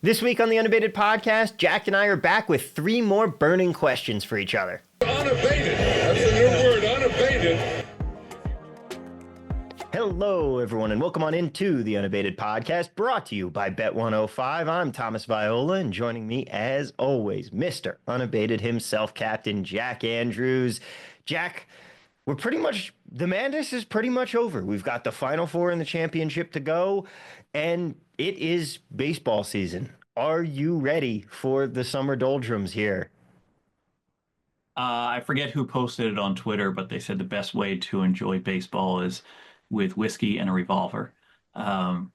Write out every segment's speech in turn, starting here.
This week on the Unabated podcast, Jack and I are back with 3 more burning questions for each other. Unabated. That's the new word, unabated. Hello, everyone, and welcome on into the Unabated podcast, brought to you by Bet105. I'm Thomas Viola, and joining me, as always, Mr. Unabated himself, Captain Jack Andrews. Jack, the madness is pretty much over. We've got the Final Four in the championship to go, and it is baseball season. Are you ready for the summer doldrums here? I forget who posted it on Twitter, but they said the best way to enjoy baseball is with whiskey and a revolver. I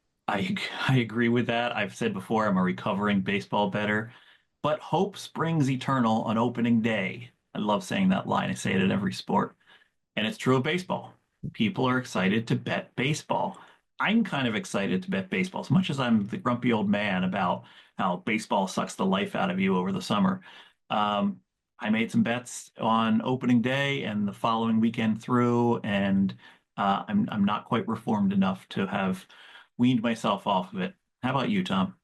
agree with that. I've said before, I'm a recovering baseball bettor, but hope springs eternal on opening day. I love saying that line. I say it at every sport, and it's true of baseball. People are excited to bet baseball. I'm kind of excited to bet baseball, as much as I'm the grumpy old man about how baseball sucks the life out of you over the summer. I made some bets on opening day and the following weekend through, and I'm not quite reformed enough to have weaned myself off of it. How about you, Tom?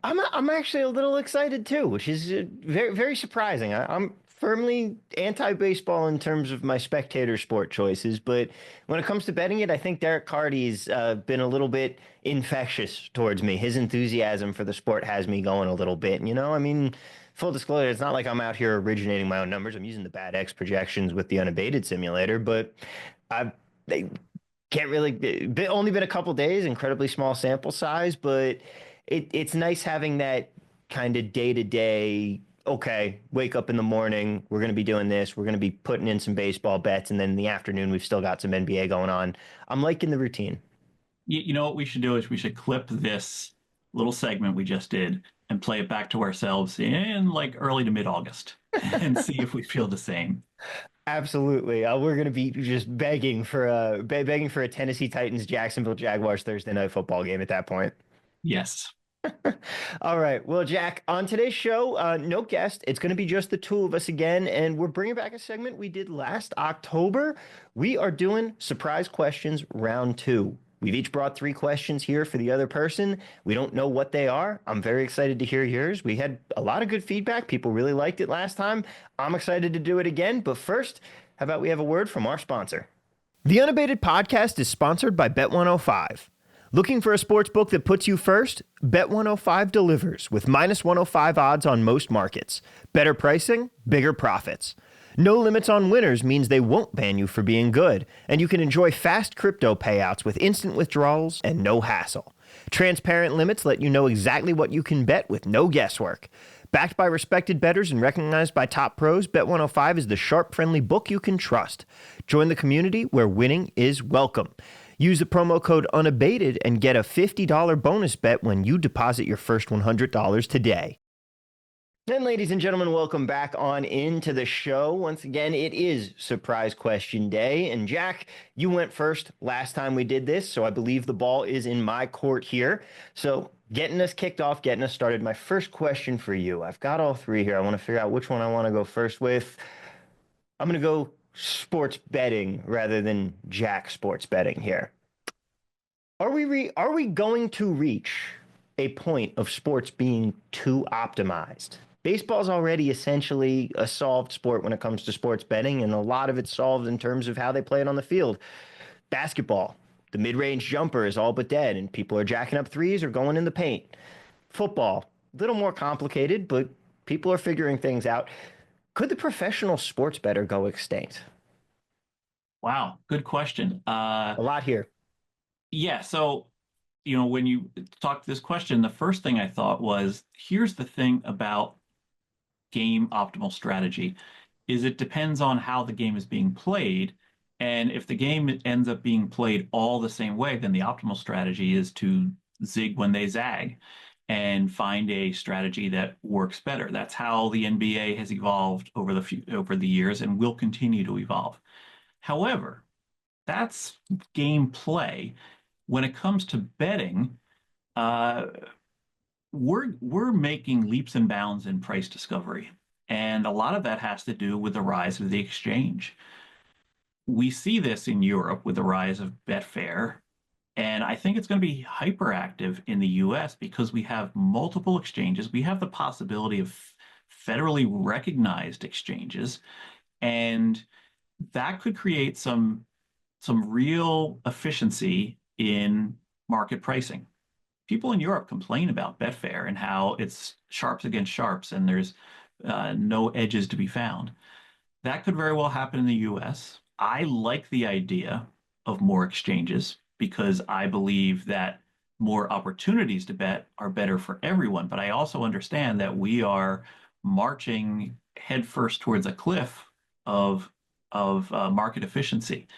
I'm actually a little excited too, which is very, very surprising. I'm firmly anti-baseball in terms of my spectator sport choices, but when it comes to betting it, I think Derek Carty's been a little bit infectious towards me. His enthusiasm for the sport has me going a little bit. I mean, full disclosure, it's not like I'm out here originating my own numbers. I'm using the bad X projections with the Unabated simulator, but they can't really only been a couple days, incredibly small sample size, but it's nice having that kind of day to day. Okay, wake up in the morning, we're going to be doing this, we're going to be putting in some baseball bets, and then in the afternoon we've still got some NBA going on. I'm liking the routine. You know what we should do is we should clip this little segment we just did and play it back to ourselves in like early to mid-August and see if we feel the same. Absolutely. We're going to be just begging for a Tennessee Titans Jacksonville Jaguars Thursday night football game at that point. Yes. All right. Well, Jack, on today's show, no guest. It's going to be just the two of us again, and we're bringing back a segment we did last October. We are doing surprise questions round 2. We've each brought 3 questions here for the other person. We don't know what they are. I'm very excited to hear yours. We had a lot of good feedback. People really liked it last time. I'm excited to do it again. But first, how about we have a word from our sponsor? The Unabated podcast is sponsored by Bet105. Looking for a sports book that puts you first? Bet105 delivers with -105 odds on most markets. Better pricing, bigger profits. No limits on winners means they won't ban you for being good, and you can enjoy fast crypto payouts with instant withdrawals and no hassle. Transparent limits let you know exactly what you can bet with no guesswork. Backed by respected bettors and recognized by top pros, Bet105 is the sharp, friendly book you can trust. Join the community where winning is welcome. Use the promo code Unabated and get a $50 bonus bet when you deposit your first $100 today. And ladies and gentlemen, welcome back on into the show. Once again, it is surprise question day. And Jack, you went first last time we did this, so I believe the ball is in my court here. So getting us kicked off, getting us started, my first question for you. I've got all 3 here. I want to figure out which one I want to go first with. I'm going to go sports betting rather than Jack sports betting here. Are we going to reach a point of sports being too optimized? Baseball's already essentially a solved sport when it comes to sports betting, and a lot of it's solved in terms of how they play it on the field. Basketball, the mid-range jumper is all but dead, and people are jacking up threes or going in the paint. Football, a little more complicated, but people are figuring things out. Could the professional sports bettor go extinct? Wow, good question. A lot here. Yeah, so when you talked this question, the first thing I thought was, here's the thing about game optimal strategy, is it depends on how the game is being played. And if the game ends up being played all the same way, then the optimal strategy is to zig when they zag and find a strategy that works better. That's how the NBA has evolved over the years and will continue to evolve. However, that's gameplay. When it comes to betting, we're making leaps and bounds in price discovery, and a lot of that has to do with the rise of the exchange. We see this in Europe with the rise of Betfair And I think it's going to be hyperactive in the US because we have multiple exchanges. We have the possibility of federally recognized exchanges, and that could create some real efficiency in market pricing. People in Europe complain about Betfair and how it's sharps against sharps and there's no edges to be found. That could very well happen in the US. I like the idea of more exchanges because I believe that more opportunities to bet are better for everyone. But I also understand that we are marching headfirst towards a cliff of market efficiency.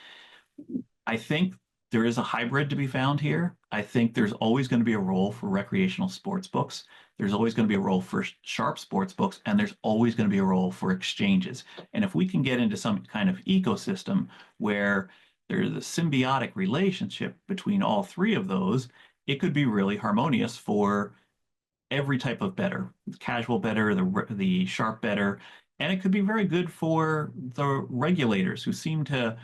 I think there is a hybrid to be found here. I think there's always going to be a role for recreational sports books. There's always going to be a role for sharp sports books, and there's always going to be a role for exchanges. And if we can get into some kind of ecosystem where there's a symbiotic relationship between all three of those, it could be really harmonious for every type of bettor, the casual bettor, the sharp bettor, and it could be very good for the regulators who seem to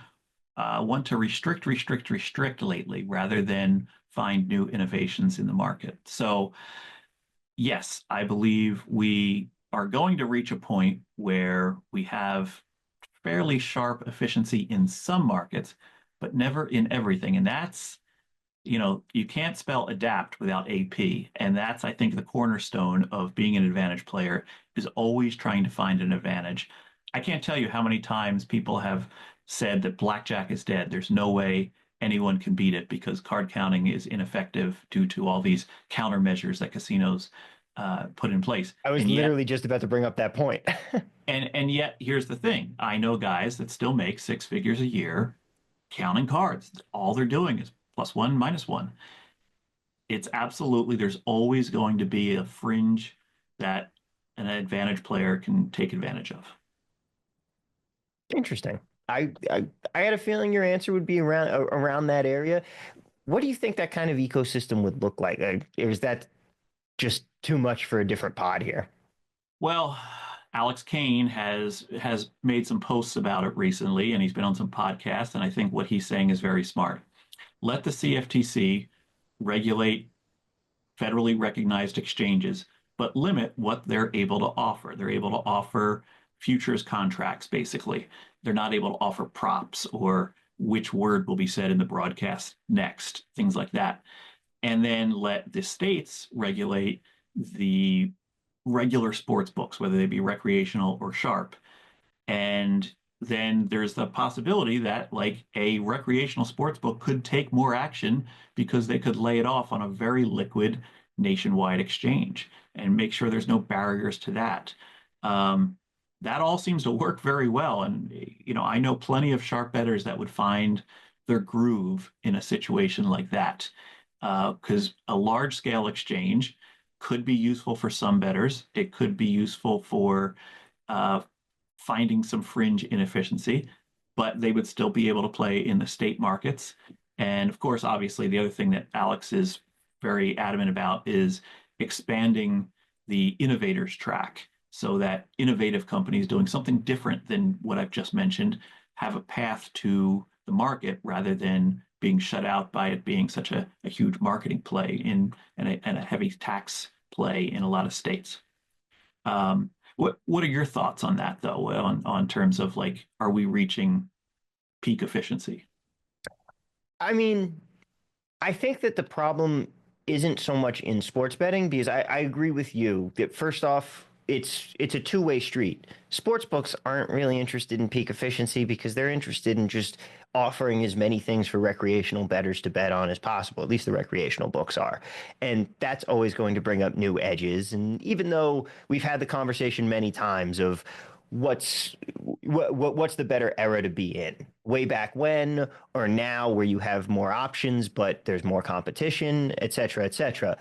want to restrict lately rather than find new innovations in the market. So, yes, I believe we are going to reach a point where we have fairly sharp efficiency in some markets, but never in everything. And that's, you can't spell adapt without AP. And that's, I think, the cornerstone of being an advantage player is always trying to find an advantage. I can't tell you how many times people have said that blackjack is dead. There's no way anyone can beat it because card counting is ineffective due to all these countermeasures that casinos put in place. I was And yet, literally just about to bring up that point. and yet, here's the thing: I know guys that still make six figures a year counting cards. All they're doing is plus one, minus one. It's absolutely, there's always going to be a fringe that an advantage player can take advantage of. Interesting. I had a feeling your answer would be around that area. What do you think that kind of ecosystem would look like? Or is that just too much for a different pod here? Well, Alex Kane has made some posts about it recently, and he's been on some podcasts, and I think what he's saying is very smart. Let the CFTC regulate federally recognized exchanges, but limit what they're able to offer. They're able to offer futures contracts, basically. They're not able to offer props or which word will be said in the broadcast next, things like that. And then let the states regulate the regular sports books, whether they be recreational or sharp. And then there's the possibility that like a recreational sports book could take more action because they could lay it off on a very liquid nationwide exchange and make sure there's no barriers to that. Um, that all seems to work very well. And, I know plenty of sharp bettors that would find their groove in a situation like that. Because a large scale exchange could be useful for some bettors. It could be useful for uh, finding some fringe inefficiency, but they would still be able to play in the state markets. And of course, obviously, the other thing that Alex is very adamant about is expanding the innovators track so that innovative companies doing something different than what I've just mentioned have a path to the market rather than being shut out by it being such a huge marketing play and a heavy tax play in a lot of states. What are your thoughts on that though, on terms of like, are we reaching peak efficiency? I mean, I think that the problem isn't so much in sports betting because I agree with you that first off, it's a two-way street. Sports books aren't really interested in peak efficiency because they're interested in just offering as many things for recreational bettors to bet on as possible. At least the recreational books are. And that's always going to bring up new edges. And even though we've had the conversation many times of what's what's the better era to be in? Way back when or now where you have more options, but there's more competition, et cetera, et cetera.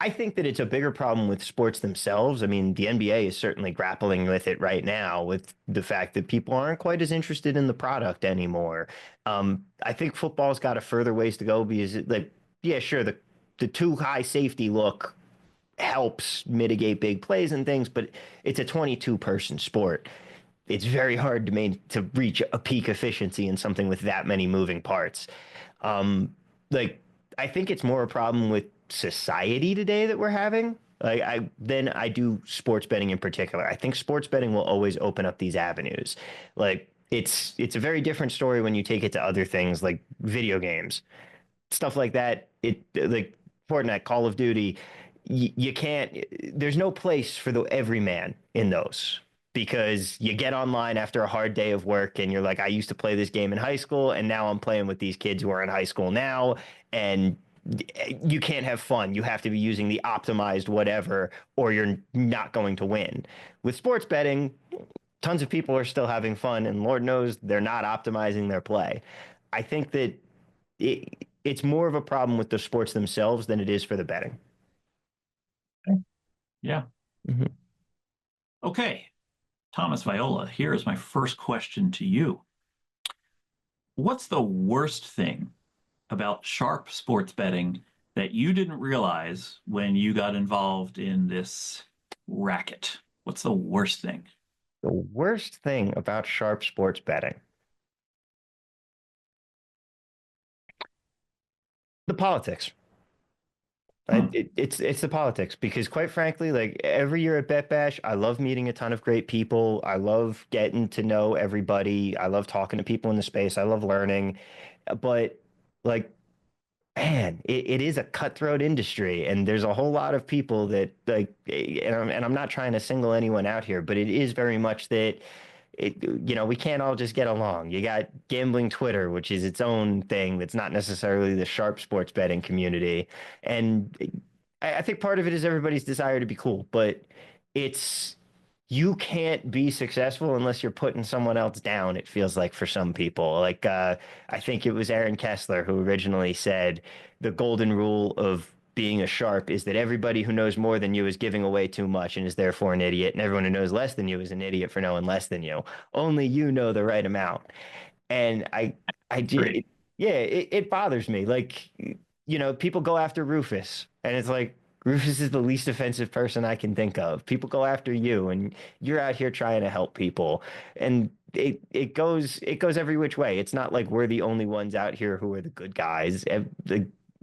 I think that it's a bigger problem with sports themselves. I mean, the NBA is certainly grappling with it right now with the fact that people aren't quite as interested in the product anymore. I think football's got a further ways to go because, yeah, sure, the too high safety look helps mitigate big plays and things, but it's a 22-person sport. It's very hard to reach a peak efficiency in something with that many moving parts. Um, like I think it's more a problem with society today that we're having. Like I do sports betting in particular. I think sports betting will always open up these avenues. Like it's a very different story when you take it to other things like video games, stuff like that. It like Fortnite, Call of Duty, you can't. There's no place for the everyman in those because you get online after a hard day of work and you're like, I used to play this game in high school and now I'm playing with these kids who are in high school now, and you can't have fun. You have to be using the optimized whatever, or you're not going to win. With sports betting, tons of people are still having fun, and Lord knows they're not optimizing their play. I think that it's more of a problem with the sports themselves than it is for the betting. Yeah. Mhm. Okay. Thomas Viola, here is my first question to you. What's the worst thing about sharp sports betting that you didn't realize when you got involved in this racket? What's the worst thing? The worst thing about sharp sports betting, the politics. Hmm. It's the politics because quite frankly, like every year at Bet Bash, I love meeting a ton of great people. I love getting to know everybody. I love talking to people in the space. I love learning. But like, man, it is a cutthroat industry, and there's a whole lot of people that like, and I'm not trying to single anyone out here, but it is very much that we can't all just get along. You got gambling Twitter, which is its own thing that's not necessarily the sharp sports betting community. And I think part of it is everybody's desire to be cool, but it's you can't be successful unless you're putting someone else down, it feels like for some people. Like I think it was Aaron Kessler who originally said the golden rule of being a sharp is that everybody who knows more than you is giving away too much and is therefore an idiot, and everyone who knows less than you is an idiot for knowing less than you. Only you know the right amount. And I just, Great. yeah, it bothers me. Like, people go after Rufus, and it's like Rufus is the least offensive person I can think of. People go after you, and you're out here trying to help people, and it goes every which way. It's not like we're the only ones out here who are the good guys.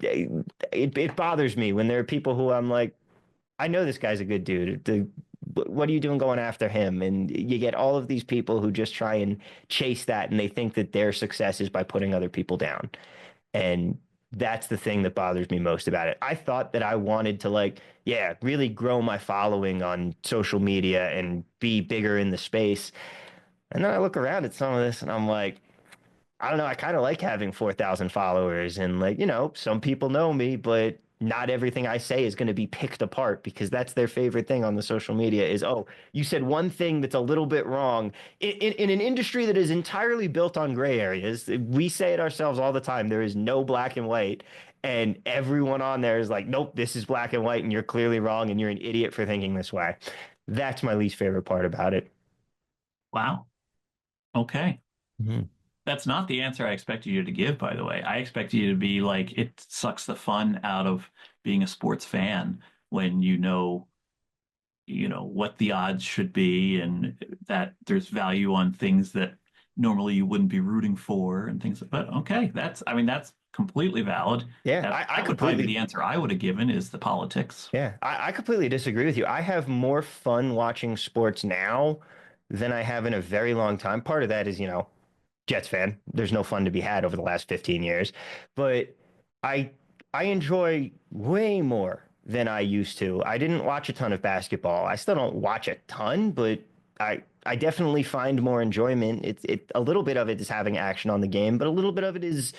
It bothers me when there are people who I'm like, I know this guy's a good dude. What are you doing going after him? And you get all of these people who just try and chase that, and they think that their success is by putting other people down. And that's the thing that bothers me most about it. I thought that I wanted to yeah, really grow my following on social media and be bigger in the space. And then I look around at some of this and I'm like, I don't know. I kind of like having 4,000 followers, and some people know me, but not everything I say is going to be picked apart because that's their favorite thing on the social media is, oh, you said one thing that's a little bit wrong in an industry that is entirely built on gray areas. We say it ourselves all the time. There is no black and white. And everyone on there is like, nope, this is black and white, and you're clearly wrong, and you're an idiot for thinking this way. That's my least favorite part about it. Wow. Okay. Mhm. That's not the answer I expected you to give, by the way. I expected you to be like, it sucks the fun out of being a sports fan when you know what the odds should be and that there's value on things that normally you wouldn't be rooting for and things. But okay, that's completely valid. Yeah, I That would probably be completely the answer I would have given is the politics. Yeah, I completely disagree with you. I have more fun watching sports now than I have in a very long time. Part of that is, Jets fan. There's no fun to be had over the last 15 years. But I I enjoy way more than I used to. I didn't watch a ton of basketball. I still don't watch a ton, but I definitely find more enjoyment. A little bit of it is having action on the game, but a little bit of it is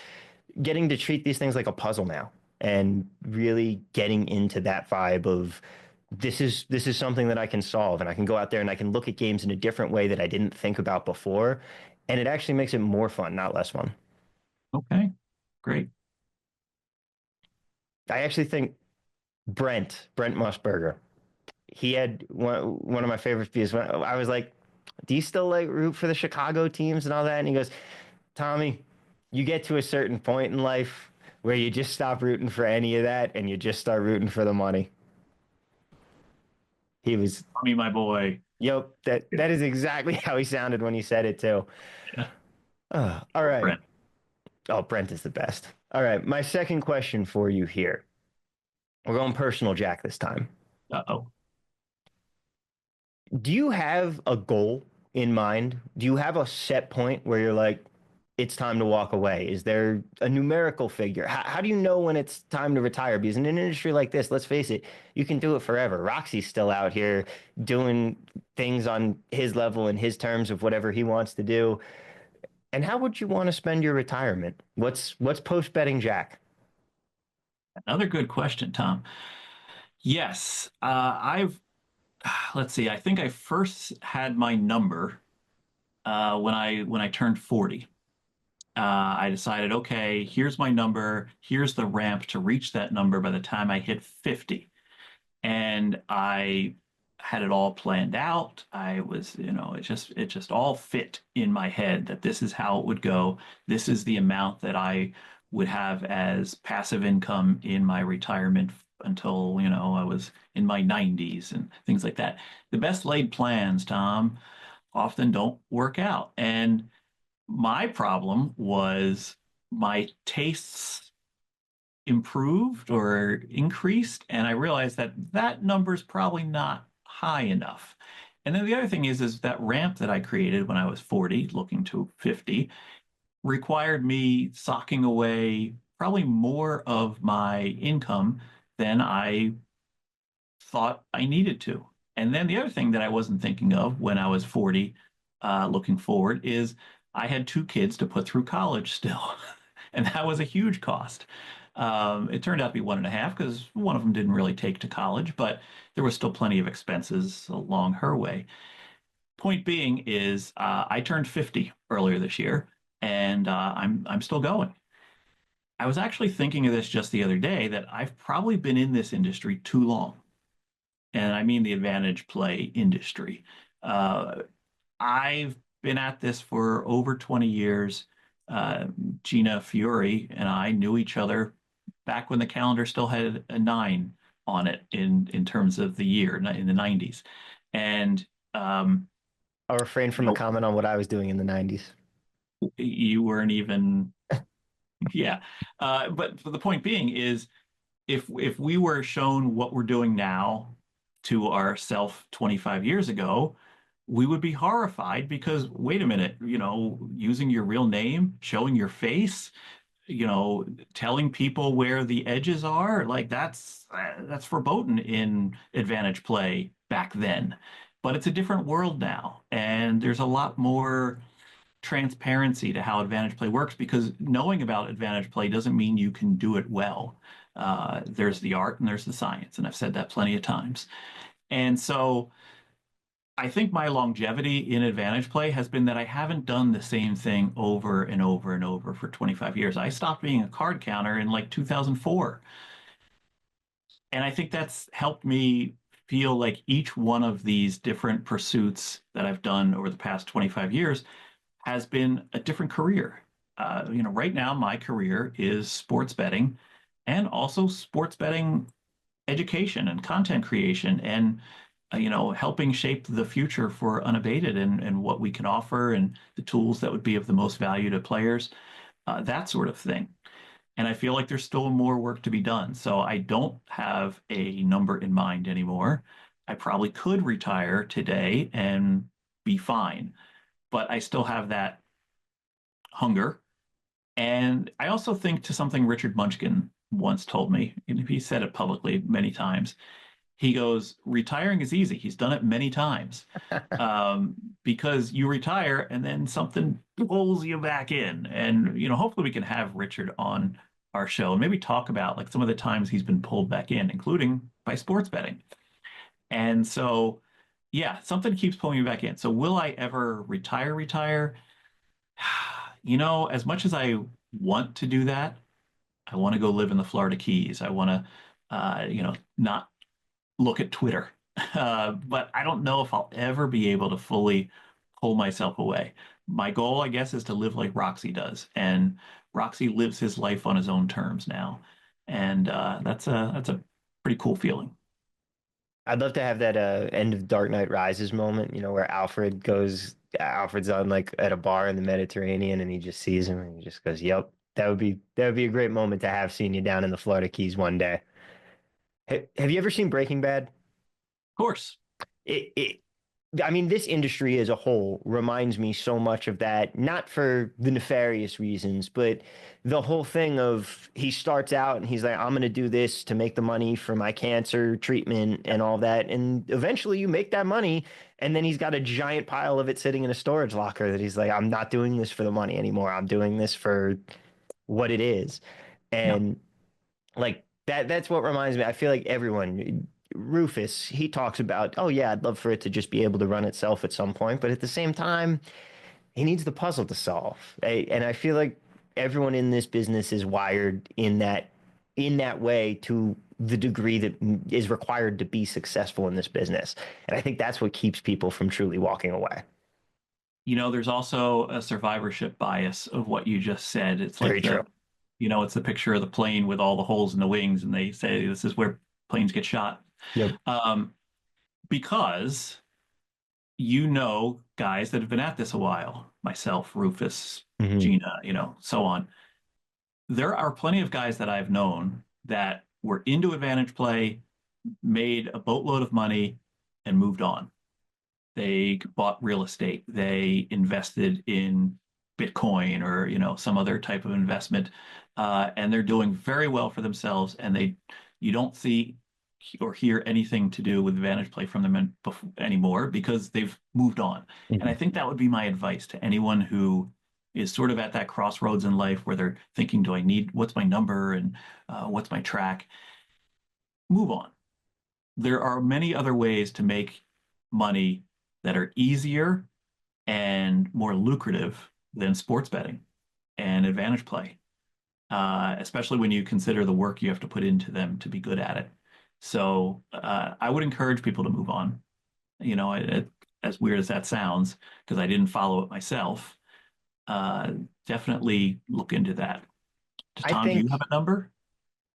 getting to treat these things like a puzzle now and really getting into that vibe of this is something that I can solve, and I can go out there and I can look at games in a different way that I didn't think about before, and it actually makes it more fun, not less fun. Okay, great. I actually think Brent Musburger, he had one of my favorite views when I was like, do you still like root for the Chicago teams and all that? And he goes, Tommy, you get to a certain point in life where you just stop rooting for any of that and you just start rooting for the money. He was, Tommy, my boy. yep, that is exactly how he sounded when he said it too. Yeah, All right. Brent. Oh, Brent is the best. All right, my second question for you here. We're going personal, Jack, this time. Uh-oh. Do you have a goal in mind? Do you have a set point where you're like, it's time to walk away? Is there a numerical figure? How do you know when it's time to retire? Because in an industry like this, let's face it, you can do it forever. Roxy's still out here doing things on his level and his terms of whatever he wants to do. And how would you want to spend your retirement? What's post betting Jack? Another good question, Tom. Yes, let's see, I think I first had my number when I turned 40. I decided, okay, here's my number, here's the ramp to reach that number by the time I hit 50. And I had it all planned out. I was, it just all fit in my head that this is how it would go. This is the amount that I would have as passive income in my retirement until, I was in my 90s and things like that. The best laid plans, Tom, often don't work out. And my problem was my tastes improved or increased, and I realized that that number is probably not high enough. And then the other thing is that ramp that I created when I was 40, looking to 50, required me socking away probably more of my income than I thought I needed to. And then the other thing that I wasn't thinking of when I was 40, looking forward, is I had two kids to put through college still. And that was a huge cost. It turned out to be one and a half because one of them didn't really take to college, but there was still plenty of expenses along her way. Point being is, I turned 50 earlier this year, and I'm still going. I was actually thinking of this just the other day that I've probably been in this industry too long, and I mean the advantage play industry. Uh, I've been at this for over 20 years. Uh, Gina Fiore and I knew each other back when the calendar still had a nine on it in terms of the year in the 90s. And um, I'll refrain you from a know, comment on what I was doing in the 90s. you weren't even, yeah. But the point being is, if we were shown what we're doing now to ourself 25 years ago, we would be horrified because wait a minute, using your real name, showing your face, telling people where the edges are, like that's verboten in advantage play back then. But it's a different world now, and there's a lot more transparency to how advantage play works because knowing about advantage play doesn't mean you can do it well. There's the art and there's the science, and I've said that plenty of times. And so I think my longevity in advantage play has been that I haven't done the same thing over and over and over for 25 years. I stopped being a card counter in like 2004. And I think that's helped me feel like each one of these different pursuits that I've done over the past 25 years has been a different career. Right now, my career is sports betting and also sports betting education and content creation and helping shape the future for Unabated and what we can offer and the tools that would be of the most value to players, that sort of thing. And I feel like there's still more work to be done. So I don't have a number in mind anymore. I probably could retire today and be fine, but I still have that hunger. And I also think to something Richard Munchkin once told me, and he said it publicly many times. He goes, retiring is easy. He's done it many times. Because you retire and then something pulls you back in. And, hopefully we can have Richard on our show and maybe talk about like some of the times he's been pulled back in, including by sports betting. And so, yeah, something keeps pulling me back in. So will I ever retire? As much as I want to do that, I want to go live in the Florida Keys. I want to, not look at Twitter. But I don't know if I'll ever be able to fully pull myself away. My goal, I guess, is to live like Roxy does, and Roxy lives his life on his own terms now, and that's a pretty cool feeling. I'd love to have that end of Dark Knight Rises moment, where Alfred's on like at a bar in the Mediterranean and he just sees him and he just goes, "Yep." That would be a great moment to have seeing you down in the Florida Keys one day. Have you ever seen Breaking Bad? Of course. It I mean, this industry as a whole reminds me so much of that, not for the nefarious reasons, but the whole thing of he starts out and he's like, I'm going to do this to make the money for my cancer treatment and all that. And eventually you make that money. And then he's got a giant pile of it sitting in a storage locker that he's like, I'm not doing this for the money anymore. I'm doing this for what it is. Yeah. And like that's what reminds me. I feel like everyone, Rufus, he talks about, oh yeah, I'd love for it to just be able to run itself at some point, but at the same time, he needs the puzzle to solve. And I feel like everyone in this business is wired in that way to the degree that is required to be successful in this business. And I think that's what keeps people from truly walking away. There's also a survivorship bias of what you just said. It's Very like true. it's the picture of the plane with all the holes in the wings, and they say this is where planes get shot. Yep. Um, because guys that have been at this a while, myself, Rufus, Hmm. Gina, so on. There are plenty of guys that I've known that were into advantage play, made a boatload of money, and moved on. They bought real estate. They invested in Bitcoin or some other type of investment, and they're doing very well for themselves. And you don't see or hear anything to do with advantage play from them anymore because they've moved on. And I think that would be my advice to anyone who is sort of at that crossroads in life where they're thinking, do I need what's my number and what's my track? Move on. There are many other ways to make money that are easier and more lucrative than sports betting and advantage play, especially when you consider the work you have to put into them to be good at it. So I would encourage people to move on. As weird as that sounds, because I didn't follow it myself, uh, definitely look into that. I Tom, do you think have a number?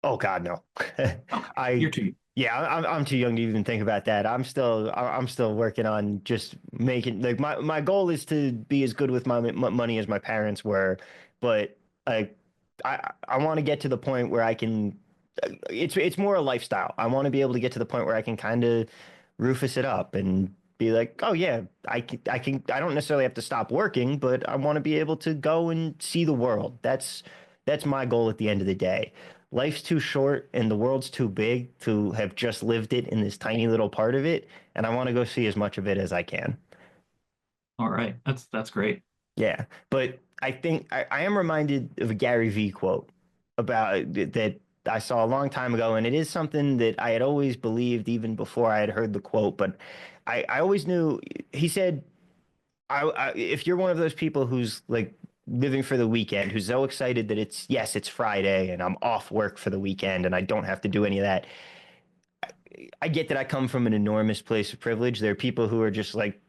Oh God, no. Okay, I you're too. yeah, I'm too young to even think about that. I'm still working on just making like my goal is to be as good with my money as my parents were, but like I want to get to the point where I can it's more a lifestyle. I want to be able to get to the point where I can kind of Rufus it up and be like, oh yeah, I don't necessarily have to stop working, but I want to be able to go and see the world. That's my goal at the end of the day. Life's too short and the world's too big to have just lived it in this tiny little part of it, and I want to go see as much of it as I can. All right, that's great. Yeah, but I think I am reminded of a Gary V quote about that I saw a long time ago, and it is something that I had always believed even before I had heard the quote. But I always knew he said, if you're one of those people who's like living for the weekend, who's so excited that it's Friday and I'm off work for the weekend and I don't have to do any of that. I get that I come from an enormous place of privilege. There are people who are just like,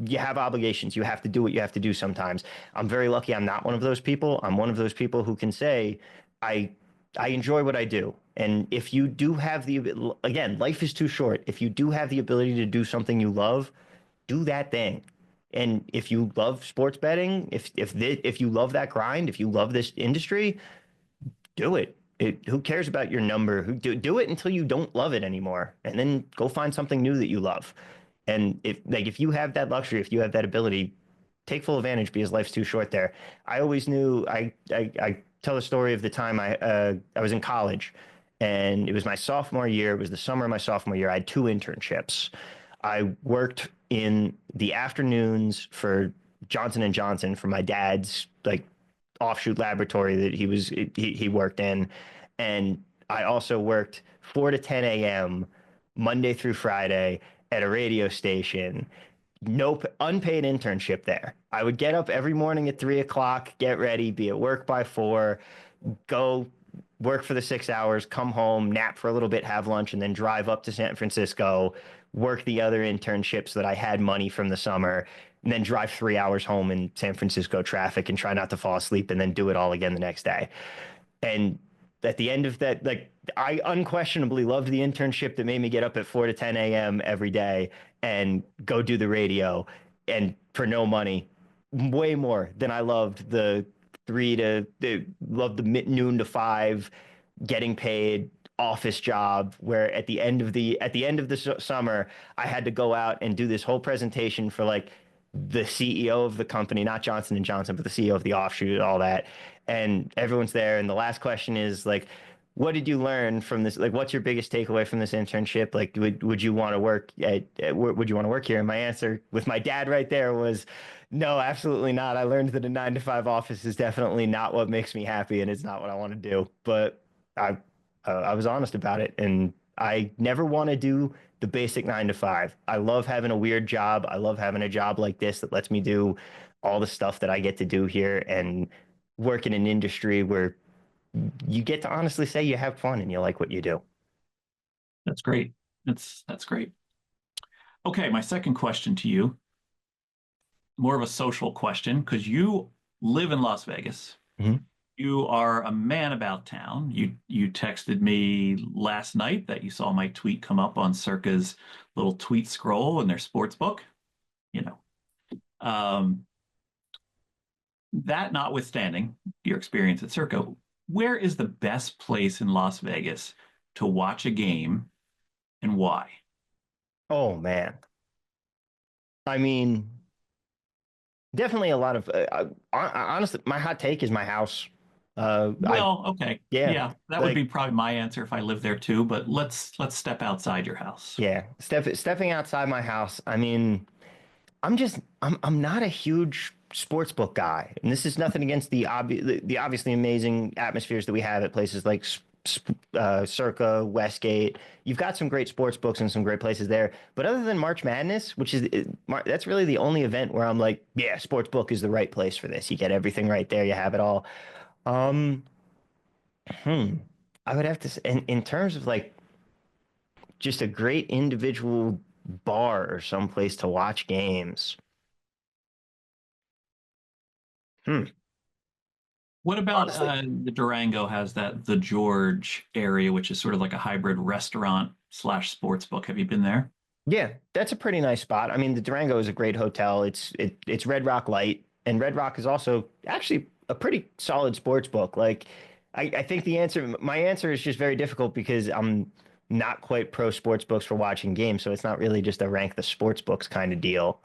you have obligations. You have to do what you have to do sometimes. I'm very lucky I'm not one of those people. I'm one of those people who can say, I I enjoy what I do. And if you do have again, life is too short. If you do have the ability to do something you love, do that thing. And if you love sports betting, if you love that grind, if you love this industry, do it. Who cares about your number? Do it until you don't love it anymore, and then go find something new that you love. And if you have that luxury, if you have that ability, take full advantage because life's too short there. I always knew. I tell the story of the time I was in college, and it was my sophomore year. It was the summer of my sophomore year. I had two internships. I worked in the afternoons for Johnson and Johnson for my dad's like offshoot laboratory that he worked in, and I also worked 4 to 10 a.m. Monday through Friday at a radio station. No unpaid internship there. I would get up every morning at 3 o'clock, get ready, be at work by 4, go work for the 6 hours, come home, nap for a little bit, have lunch, and then drive up to San Francisco, work the other internships that I had money from the summer, and then drive 3 hours home in San Francisco traffic and try not to fall asleep and then do it all again the next day. And at the end of that, like I unquestionably loved the internship that made me get up at 4 to 10 a.m. every day and go do the radio and for no money, way more than I loved the they love the noon to five, getting paid office job where at the end of the summer I had to go out and do this whole presentation for like the CEO of the company, not Johnson and Johnson, but the CEO of the offshoot, all that. And everyone's there. And the last question is like, what did you learn from this? Like, what's your biggest takeaway from this internship? Like, would you want to work would you want to work here? And my answer with my dad right there was, no, absolutely not. I learned that a 9 to 5 office is definitely not what makes me happy, and it's not what I want to do. But I, I was honest about it, and I never want to do the basic 9 to 5. I love having a weird job. I love having a job like this that lets me do all the stuff that I get to do here and work in an industry where you get to honestly say you have fun and you like what you do. That's great. That's great. Okay, my second question to you, more of a social question, because you live in Las Vegas. Mhm. You are a man about town. You texted me last night that you saw my tweet come up on Circa's little tweet scroll in their sports book. You know, um, that notwithstanding your experience at Circa, where is the best place in Las Vegas to watch a game and why? Oh man. I mean, definitely a lot of honestly, my hot take is my house. I Well, okay. Yeah, Yeah, that would be like probably my answer if I lived there too, but let's step outside your house. yeah, stepping outside my house. I mean, I'm not a huge sports book guy, and this is nothing against the obviously amazing atmospheres that we have at places like Circa, Westgate. You've got some great sports books and some great places there. But other than March Madness, which is that's really the only event where I'm like, yeah, sports book is the right place for this. You get everything right there. You have it all. Um, hmm. I would have to say, in terms of like just a great individual bar or someplace to watch games. Hmm. What about Honestly, the Durango has that the George area, which is sort of like a hybrid restaurant slash sports book. Have you been there? yeah, that's a pretty nice spot. I mean, the Durango is a great hotel. It's Red Rock Light, and Red Rock is also actually a pretty solid sports book. Like, I think my answer is just very difficult because I'm not quite pro sports books for watching games, so it's not really just a rank the sports books kind of deal.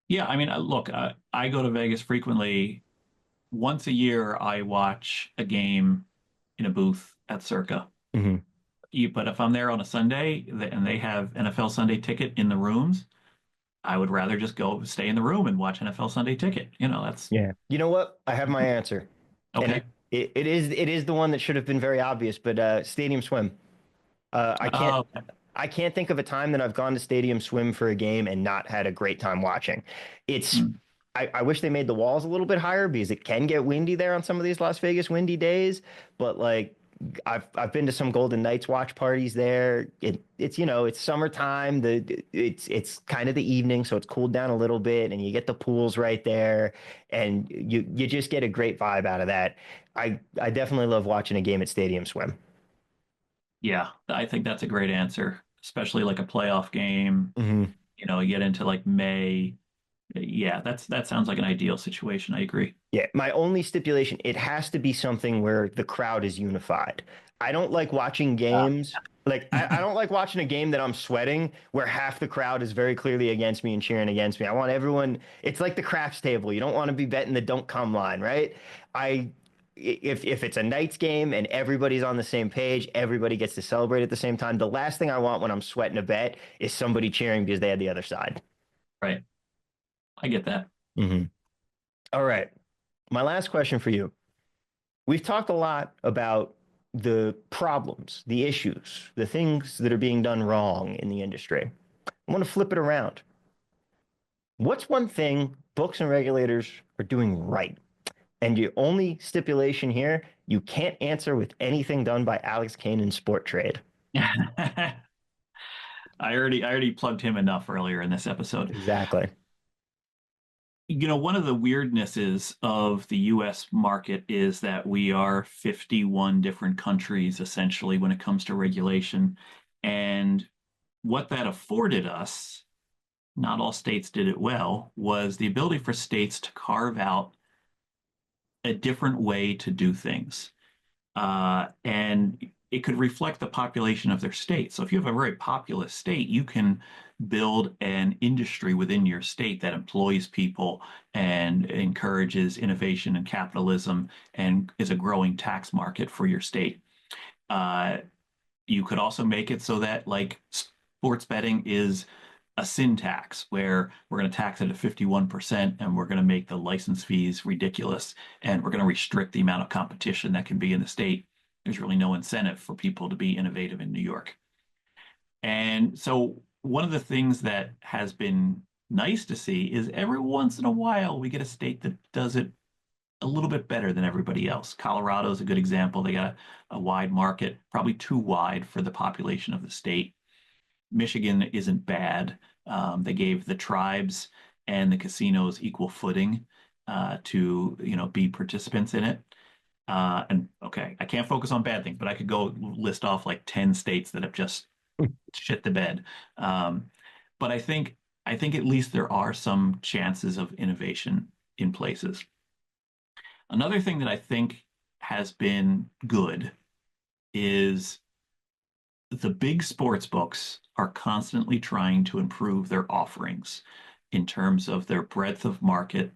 Yeah, I mean, look, I go to Vegas frequently. Once a year, I watch a game in a booth at Circa. Hmm. But if I'm there on a Sunday and they have NFL Sunday Ticket in the rooms, I would rather just go stay in the room and watch NFL Sunday Ticket. That's Yeah. You know what? I have my answer, and okay. it is the one that should have been very obvious, but Stadium Swim. Uh, I can't Okay. I can't think of a time that I've gone to Stadium Swim for a game and not had a great time watching. It's Hmm. I wish they made the walls a little bit higher because it can get windy there on some of these Las Vegas windy days. But like I've been to some Golden Knights watch parties there. It's it's summertime. It's kind of the evening, so it's cooled down a little bit, and you get the pools right there, and you just get a great vibe out of that. I definitely love watching a game at Stadium Swim. Yeah, I think that's a great answer, especially like a playoff game. Hmm. You get into like May. Yeah, that sounds like an ideal situation. I agree. Yeah, my only stipulation, it has to be something where the crowd is unified. I don't like watching Ah. games. Like, I don't like watching a game that I'm sweating where half the crowd is very clearly against me and cheering against me. I want everyone, it's like the craps table. You don't want to be betting the don't come line, right? I, if it's a Knights game and everybody's on the same page, everybody gets to celebrate at the same time. The last thing I want when I'm sweating a bet is somebody cheering because they had the other side. Right. I get that. Hmm. All right. My last question for you. We've talked a lot about the problems, the issues, the things that are being done wrong in the industry. I want to flip it around. What's one thing books and regulators are doing right? And your only stipulation here, you can't answer with anything done by Alex Kane in Sport Trade. I already plugged him enough earlier in this episode. Exactly. One of the weirdnesses of the US market is that we are 51 different countries essentially when it comes to regulation. And what that afforded us not all states did it well, was the ability for states to carve out a different way to do things. And it could reflect the population of their state. So if you have a very populous state, you can build an industry within your state that employs people and encourages innovation and capitalism and is a growing tax market for your state. Uh, you could also make it so that like sports betting is a sin tax where we're going to tax it at 51% and we're going to make the license fees ridiculous and we're going to restrict the amount of competition that can be in the state. There's really no incentive for people to be innovative in New York. And so one of the things that has been nice to see is every once in a while we get a state that does it a little bit better than everybody else. Colorado is a good example. They got a wide market, probably too wide for the population of the state. Michigan isn't bad. They gave the tribes and the casinos equal footing to be participants in it. And okay, I can't focus on bad things, but I could go list off like 10 states that have just shit the bed. But I think at least there are some chances of innovation in places. Another thing that I think has been good is the big sports books are constantly trying to improve their offerings in terms of their breadth of market,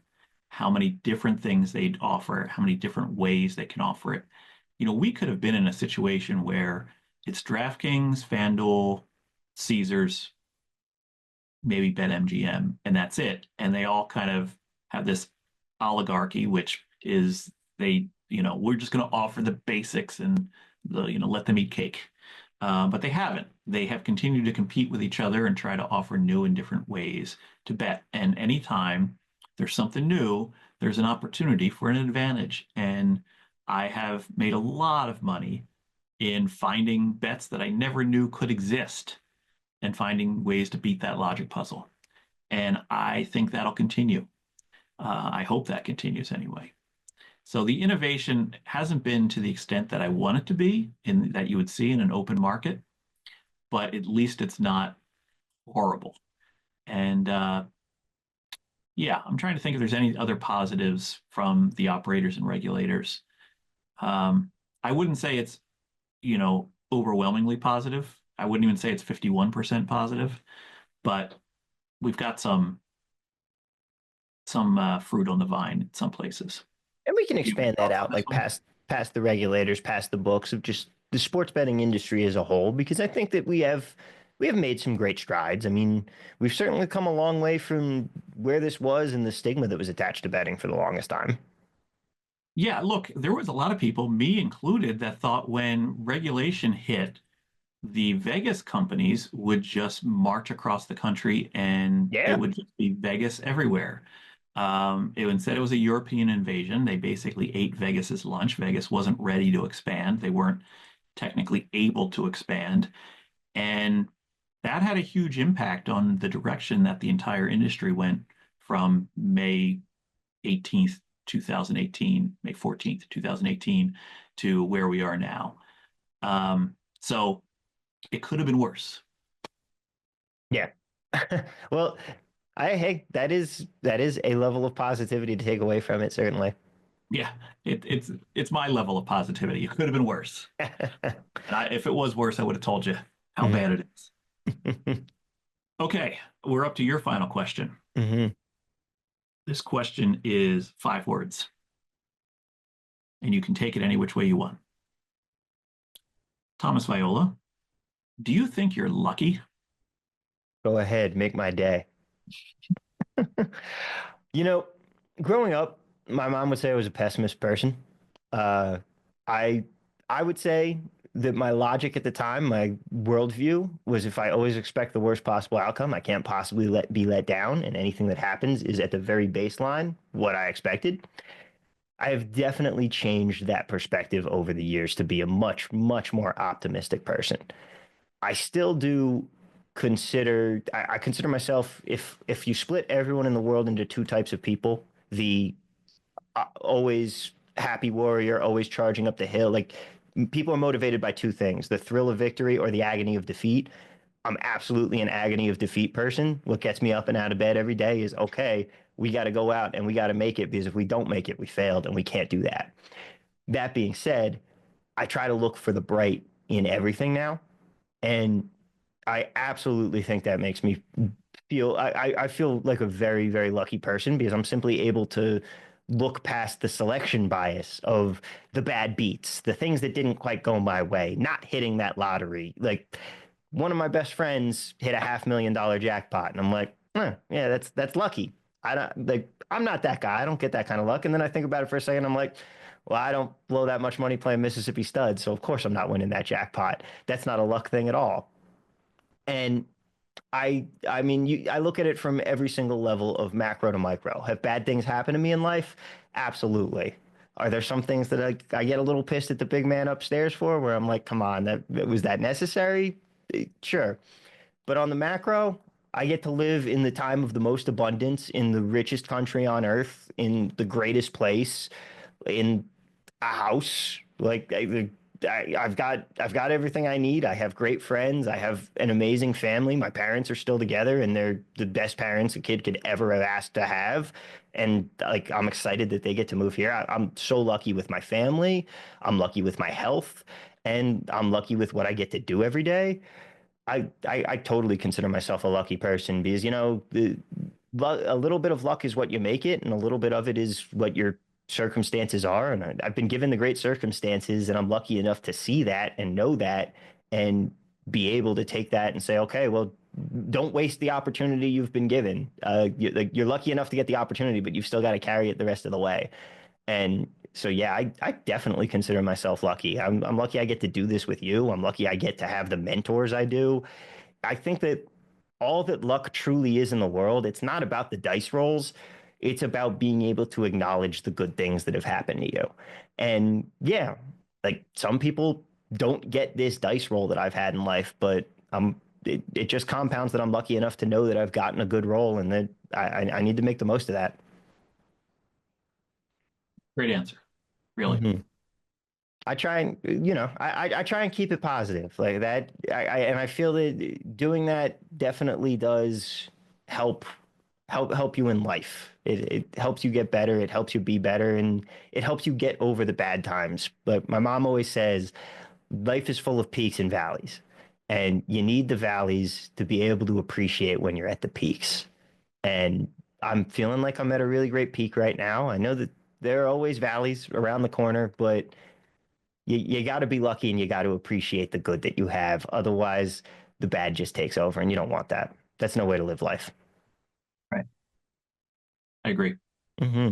how many different things they offer, how many different ways they can offer it. We could have been in a situation where it's DraftKings, FanDuel, Caesars, maybe BetMGM, and that's it. And they all kind of have this oligarchy, which is we're just going to offer the basics and let them eat cake. But they haven't. They have continued to compete with each other and try to offer new and different ways to bet. And anytime there's something new, there's an opportunity for an advantage. And I have made a lot of money in finding bets that I never knew could exist and finding ways to beat that logic puzzle. And I think that'll continue. I hope that continues anyway. So the innovation hasn't been to the extent that I want it to be in that you would see in an open market, but at least it's not horrible. And yeah, I'm trying to think if there's any other positives from the operators and regulators. I wouldn't say it's, overwhelmingly positive. I wouldn't even say it's 51% positive, but we've got some fruit on the vine in some places. And we can Do you have any expand that thoughts on out this like one? past the regulators, past the books of just the sports betting industry as a whole, because I think that we have made some great strides. I mean, we've certainly come a long way from where this was and the stigma that was attached to betting for the longest time. Yeah, look, there was a lot of people, me included, that thought when regulation hit, the Vegas companies would just march across the country and it Yeah. would just be Vegas everywhere. Instead, it was a European invasion. They basically ate Vegas's lunch. Vegas wasn't ready to expand. They weren't technically able to expand. And that had a huge impact on the direction that the entire industry went from May 18th, 2018, May 14th, 2018, to where we are now. So it could have been worse. Yeah. Well, hey, that is a level of positivity to take away from it, certainly. Yeah, it's my level of positivity. It could have been worse. And if it was worse, I would have told you how Mhm. bad it is. Okay, we're up to your final question. Mhm. This question is 5 words, and you can take it any which way you want. Thomas Viola, do you think you're lucky? Go ahead, make my day. You know, growing up, my mom would say I was a pessimist person. Uh, I I would say that my logic at the time, my worldview, was if I always expect the worst possible outcome, I can't possibly be let down, and anything that happens is at the very baseline what I expected. I have definitely changed that perspective over the years to be a much, much more optimistic person. I still do I consider myself if you split everyone in the world into two types of people, the always happy warrior, always charging up the hill, like people are motivated by two things, the thrill of victory or the agony of defeat. I'm absolutely an agony of defeat person. What gets me up and out of bed every day is okay, we got to go out and we got to make it because if we don't make it, we failed and we can't do that. That being said, I try to look for the bright in everything now. And I absolutely think that makes me I feel like a very, very lucky person because I'm simply able to look past the selection bias of the bad beats, the things that didn't quite go my way, not hitting that lottery. Like one of my best friends hit a $500,000 jackpot, and I'm like, yeah, that's lucky. I don't like I'm not that guy. I don't get that kind of luck. And then I think about it for a second. I'm like, well, I don't blow that much money playing Mississippi Stud, so of course I'm not winning that jackpot. That's not a luck thing at all. And I mean, I look at it from every single level of macro to micro. Have bad things happen to me in life? Absolutely. Are there some things that I get a little pissed at the big man upstairs for, where I'm like, come on, that was that necessary? Sure. But on the macro, I get to live in the time of the most abundance in the richest country on earth, in the greatest place, in a house. Like I've got everything I need. I have great friends. I have an amazing family. My parents are still together, and they're the best parents a kid could ever have asked to have. And like I'm excited that they get to move here. I'm so lucky with my family. I'm lucky with my health, and I'm lucky with what I get to do every day. I totally consider myself a lucky person because a little bit of luck is what you make it, and a little bit of it is what your circumstances are. And I've been given the great circumstances, and I'm lucky enough to see that and know that, and be able to take that and say, okay, well, don't waste the opportunity you've been given. You're lucky enough to get the opportunity, but you've still got to carry it the rest of the way. And so, yeah, I definitely consider myself lucky. I'm lucky I get to do this with you. I'm lucky I get to have the mentors I do. I think that all that luck truly is in the world, it's not about the dice rolls. It's about being able to acknowledge the good things that have happened to you. And yeah, like some people don't get this dice roll that I've had in life, but it just compounds that I'm lucky enough to know that I've gotten a good roll and that I need to make the most of that. Great answer. Really. Mhm. I try and I try and keep it positive like that. And I feel that doing that definitely does help help you in life. It helps you get better. It helps you be better, and it helps you get over the bad times. But my mom always says life is full of peaks and valleys, and you need the valleys to be able to appreciate when you're at the peaks. And I'm feeling like I'm at a really great peak right now. I know that there are always valleys around the corner, but you got to be lucky and you got to appreciate the good that you have. Otherwise, the bad just takes over, and you don't want that. That's no way to live life. Right. I agree. Hmm.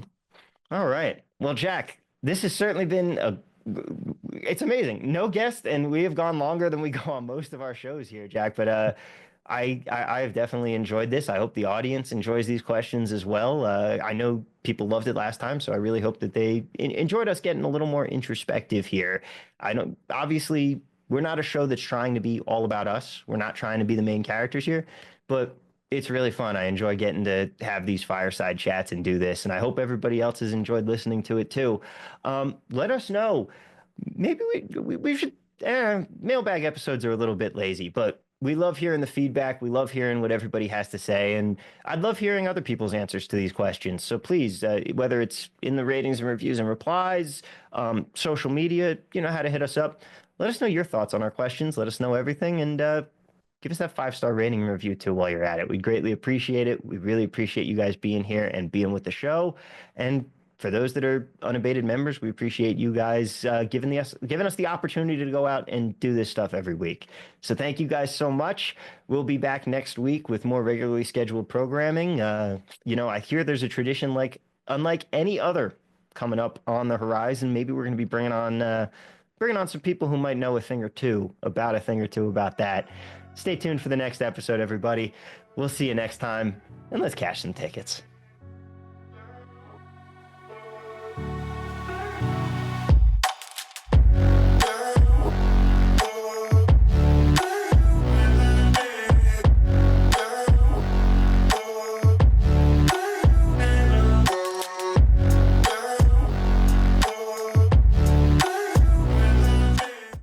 All right. Well, Jack, this has certainly been a. It's amazing. No guest, and we have gone longer than we go on most of our shows here, Jack. But I have definitely enjoyed this. I hope the audience enjoys these questions as well. I know people loved it last time, so I really hope that they enjoyed us getting a little more introspective here. I know, obviously, we're not a show that's trying to be all about us. We're not trying to be the main characters here, but it's really fun. I enjoy getting to have these fireside chats and do this, and I hope everybody else has enjoyed listening to it too. Let us know. Maybe we should. Mailbag episodes are a little bit lazy, but we love hearing the feedback. We love hearing what everybody has to say, and I'd love hearing other people's answers to these questions. So please, whether it's in the ratings and reviews and replies, social media, you know how to hit us up. Let us know your thoughts on our questions. Let us know everything, and give us that 5-star rating and review too while you're at it. We'd greatly appreciate it. We really appreciate you guys being here and being with the show. And for those that are unabated members, we appreciate you guys giving us the opportunity to go out and do this stuff every week. So thank you guys so much. We'll be back next week with more regularly scheduled programming. I hear there's a tradition like unlike any other coming up on the horizon. Maybe we're going to be bringing on some people who might know a thing or two about that. Stay tuned for the next episode, everybody. We'll see you next time, and let's cash some tickets.